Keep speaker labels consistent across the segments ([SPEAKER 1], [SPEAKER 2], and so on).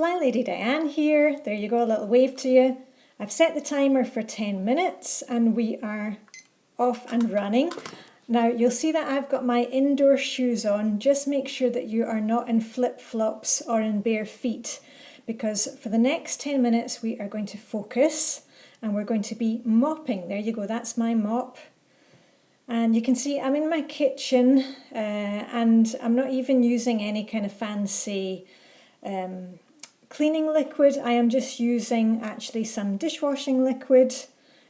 [SPEAKER 1] Flylady Diane here. There you go, a little wave to you. I've set the timer for 10 minutes and we are off and running. Now you'll see that I've got my indoor shoes on. Just make sure that you are not in flip-flops or in bare feet, because for the next 10 minutes we are going to focus and we're going to be mopping. There you go, that's my mop. And you can see I'm in my kitchen and I'm not even using any kind of fancy cleaning liquid. I am just using actually some dishwashing liquid,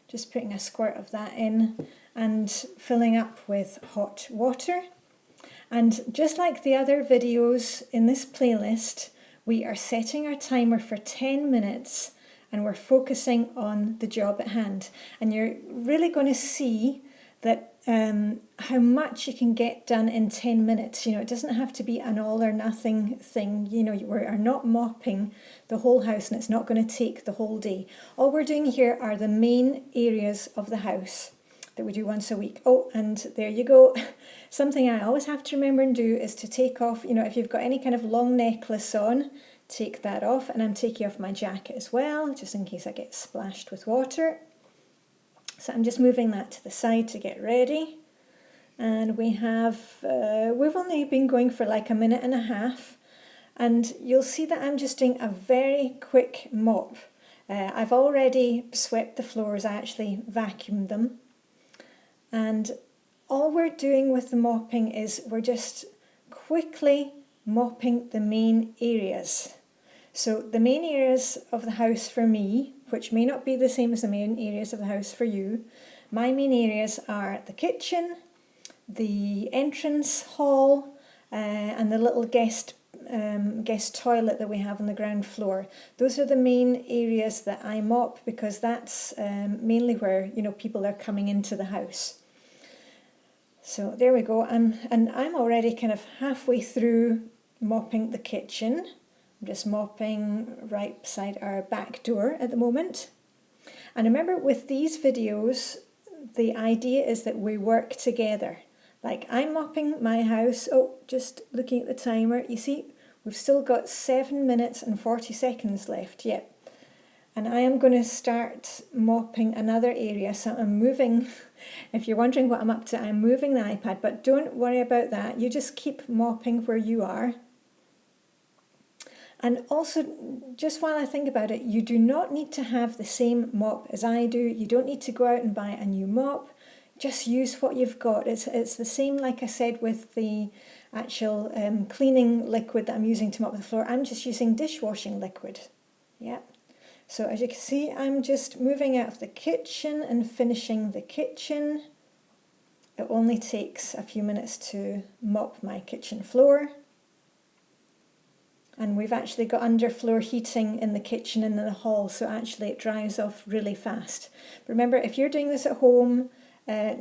[SPEAKER 1] just putting a squirt of that in and filling up with hot water. And just like the other videos in this playlist, we are setting our timer for 10 minutes and we're focusing on the job at hand. And you're really going to see that how much you can get done in 10 minutes. You know, it doesn't have to be an all or nothing thing. You know, we are not mopping the whole house and it's not going to take the whole day. All we're doing here are the main areas of the house that we do once a week. Oh, and there you go. Something I always have to remember and do is to take off, you know, if you've got any kind of long necklace on, take that off. And I'm taking off my jacket as well, just in case I get splashed with water. So I'm just moving that to the side to get ready. And we have, we've only been going for like a minute and a half. And you'll see that I'm just doing a very quick mop. I've already swept the floors, I actually vacuumed them. And all we're doing with the mopping is we're just quickly mopping the main areas. So the main areas of the house for me, which may not be the same as the main areas of the house for you, my main areas are the kitchen, the entrance hall, and the little guest toilet that we have on the ground floor. Those are the main areas that I mop because that's mainly where, you know, people are coming into the house. So there we go. And I'm already kind of halfway through mopping the kitchen. I'm just mopping right beside our back door at the moment. And remember, with these videos, the idea is that we work together. Like I'm mopping my house. Oh, just looking at the timer. You see, we've still got 7 minutes and 40 seconds left. Yep. And I am going to start mopping another area. So I'm moving, if you're wondering what I'm up to, I'm moving the iPad. But don't worry about that. You just keep mopping where you are. And also, just while I think about it, you do not need to have the same mop as I do. You don't need to go out and buy a new mop. Just use what you've got. It's the same, like I said, with the actual cleaning liquid that I'm using to mop the floor. I'm just using dishwashing liquid. Yeah. So as you can see, I'm just moving out of the kitchen and finishing the kitchen. It only takes a few minutes to mop my kitchen floor. And we've actually got underfloor heating in the kitchen and in the hall, so actually it dries off really fast. But remember, if you're doing this at home,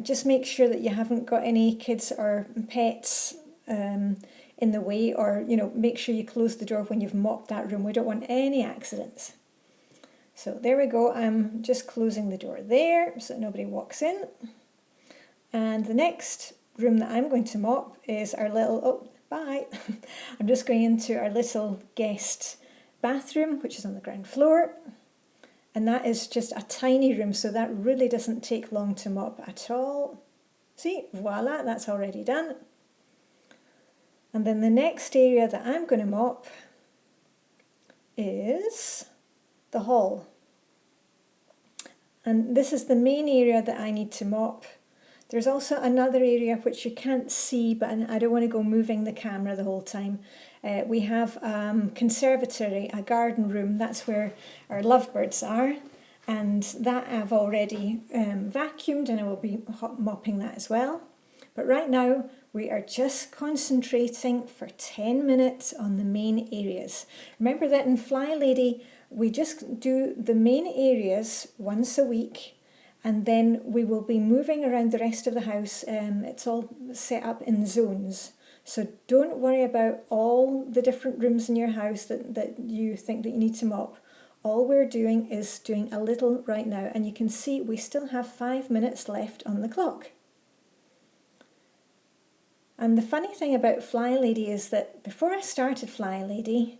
[SPEAKER 1] just make sure that you haven't got any kids or pets in the way, or, you know, make sure you close the door when you've mopped that room. We don't want any accidents. So there we go. I'm just closing the door there so that nobody walks in. And the next room that I'm going to mop is our little, oh, bye. I'm just going into our little guest bathroom, which is on the ground floor. And that is just a tiny room, so that really doesn't take long to mop at all. See, voila, that's already done. And then the next area that I'm going to mop is the hall. And this is the main area that I need to mop. There's also another area which you can't see, but I don't want to go moving the camera the whole time. We have conservatory, a garden room. That's where our lovebirds are. And that I've already vacuumed, and I will be mopping that as well. But right now, we are just concentrating for 10 minutes on the main areas. Remember that in Flylady, we just do the main areas once a week. And then we will be moving around the rest of the house. It's all set up in zones. So don't worry about all the different rooms in your house that you think that you need to mop. All we're doing is doing a little right now. And you can see we still have 5 minutes left on the clock. And the funny thing about Flylady is that before I started Flylady,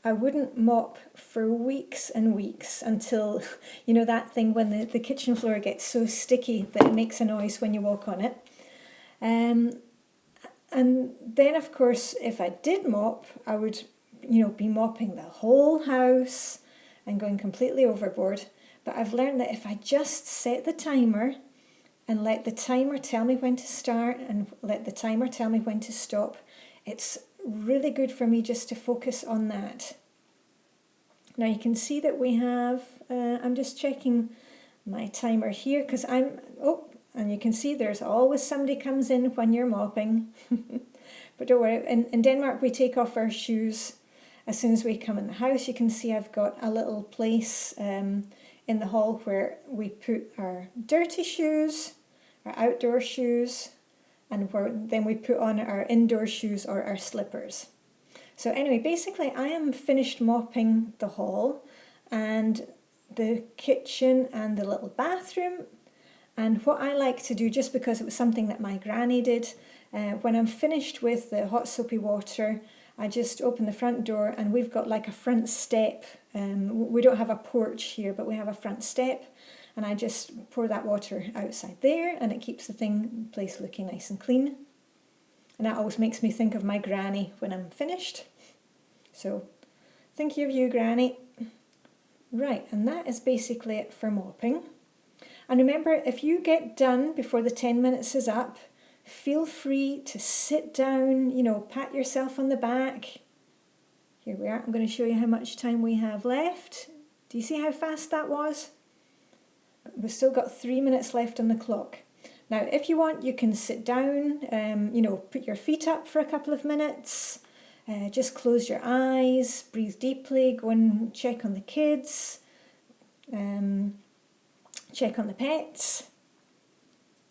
[SPEAKER 1] I wouldn't mop for weeks and weeks until, you know, that thing when the kitchen floor gets so sticky that it makes a noise when you walk on it. And then, of course, if I did mop, I would, you know, be mopping the whole house and going completely overboard. But I've learned that if I just set the timer and let the timer tell me when to start and let the timer tell me when to stop, it's really good for me just to focus on that. Now you can see that we have, I'm just checking my timer here because and you can see there's always somebody comes in when you're mopping. But don't worry, in Denmark we take off our shoes as soon as we come in the house. You can see I've got a little place in the hall where we put our dirty shoes, our outdoor shoes, and then we put on our indoor shoes or our slippers. So anyway, basically I am finished mopping the hall and the kitchen and the little bathroom. And what I like to do, just because it was something that my granny did, when I'm finished with the hot soapy water, I just open the front door and we've got like a front step. We don't have a porch here, but we have a front step. And I just pour that water outside there and it keeps the place looking nice and clean. And that always makes me think of my granny when I'm finished. So, thinking of you, Granny. Right, and that is basically it for mopping. And remember, if you get done before the 10 minutes is up, feel free to sit down, you know, pat yourself on the back. Here we are. I'm going to show you how much time we have left. Do you see how fast that was? We've still got 3 minutes left on the clock. Now, if you want, you can sit down, you know, put your feet up for a couple of minutes, just close your eyes, breathe deeply, go and check on the kids, check on the pets.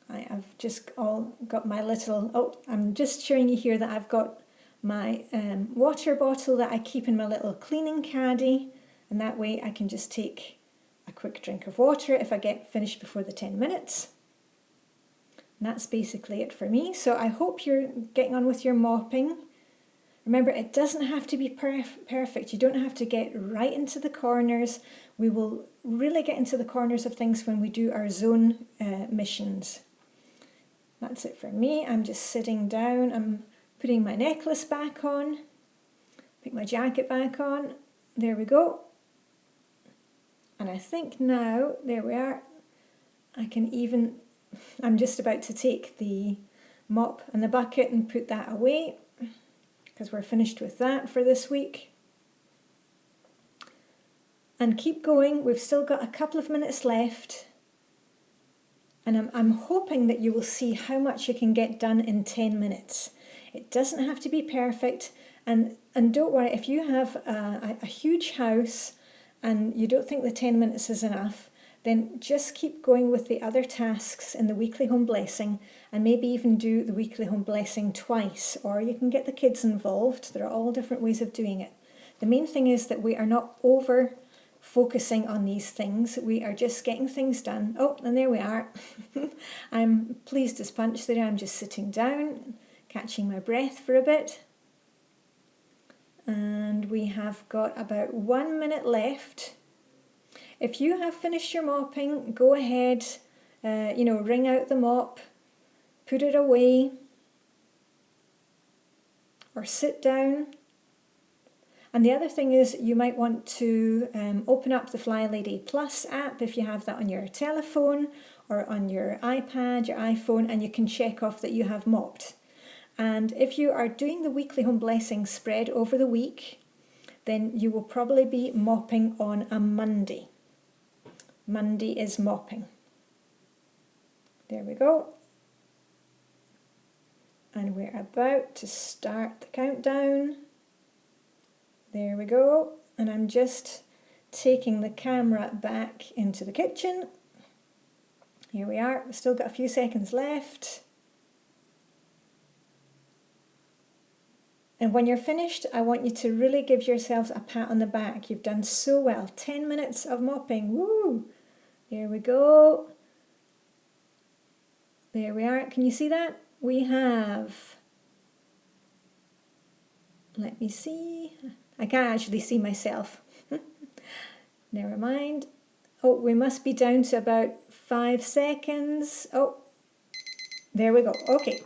[SPEAKER 1] I've just got my little, I'm just showing you here that I've got my water bottle that I keep in my little cleaning caddy, and that way I can just take a quick drink of water if I get finished before the 10 minutes. And that's basically it for me. So I hope you're getting on with your mopping. Remember, it doesn't have to be perfect. You don't have to get right into the corners. We will really get into the corners of things when we do our zone missions. That's it for me. I'm just sitting down. I'm putting my necklace back on. Put my jacket back on. There we go. And I think now, there we are, I'm just about to take the mop and the bucket and put that away because we're finished with that for this week. And keep going, we've still got a couple of minutes left. And I'm hoping that you will see how much you can get done in 10 minutes. It doesn't have to be perfect. And don't worry, if you have a huge house and you don't think the 10 minutes is enough, then just keep going with the other tasks in the weekly home blessing and maybe even do the weekly home blessing twice, or you can get the kids involved. There are all different ways of doing it. The main thing is that we are not over focusing on these things. We are just getting things done. Oh, and there we are. I'm pleased as punch there. I'm just sitting down, catching my breath for a bit. And we have got about 1 minute left. If you have finished your mopping, go ahead, wring out the mop, put it away, or sit down. And the other thing is you might want to open up the Flylady Plus app if you have that on your telephone or on your iPad, your iPhone, and you can check off that you have mopped. And if you are doing the weekly home blessing spread over the week, then you will probably be mopping on a Monday. Monday is mopping. There we go. And we're about to start the countdown. There we go. And I'm just taking the camera back into the kitchen. Here we are. We've still got a few seconds left. And when you're finished, I want you to really give yourselves a pat on the back. You've done so well. 10 minutes of mopping. Woo! There we go. There we are. Can you see that? We have, let me see, I can't actually see myself. Never mind. Oh, we must be down to about 5 seconds. Oh, there we go. Okay,